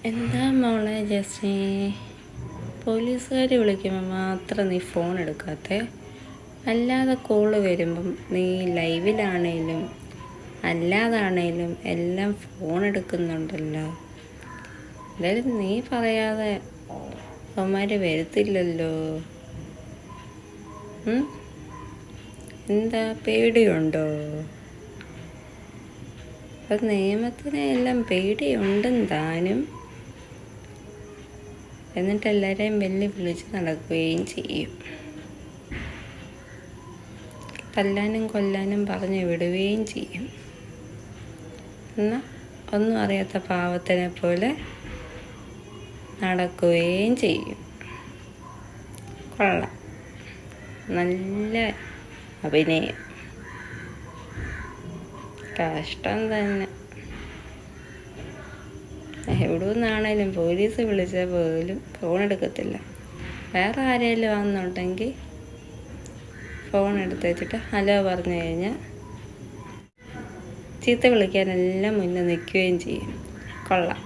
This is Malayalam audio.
എന്താ മോളെ ജസ്മി, പോലീസുകാർ വിളിക്കുമ്പോൾ മാത്രം നീ ഫോൺ എടുക്കാത്തെ? അല്ലാതെ കോള് വരുമ്പം നീ ലൈവിലാണേലും അല്ലാതാണേലും എല്ലാം ഫോൺ എടുക്കുന്നുണ്ടല്ലോ. എന്തായാലും നീ പറയാതെ അവന്മാർ വരത്തില്ലല്ലോ. എന്താ പേടിയുണ്ടോ? അപ്പം നിയമത്തിനെ എല്ലാം പേടിയുണ്ടെന്ന് താനും. എന്നിട്ട് എല്ലാവരെയും വിളിച്ച് നടക്കുകയും ചെയ്യും. തല്ലാനും കൊല്ലാനും പറഞ്ഞു വിടുകയും ചെയ്യും. എന്നാൽ ഒന്നും അറിയാത്ത പാവത്തിനെ പോലെ നടക്കുകയും ചെയ്യും. കൊള്ളാം, നല്ല അഭിനയം. കഷ്ടം തന്നെ. എവിടെ നിന്നാണേലും പോലീസ് വിളിച്ചാൽ പോലും ഫോൺ എടുക്കത്തില്ല. വേറെ ആരെങ്കിലും ആണെന്നുണ്ടെങ്കിൽ ഫോൺ എടുത്ത് വെച്ചിട്ട് ഹലോ പറഞ്ഞു കഴിഞ്ഞാൽ ചീത്ത വിളിക്കാനെല്ലാം മുന്നേ നിൽക്കുകയും ചെയ്യും. കൊള്ളാം.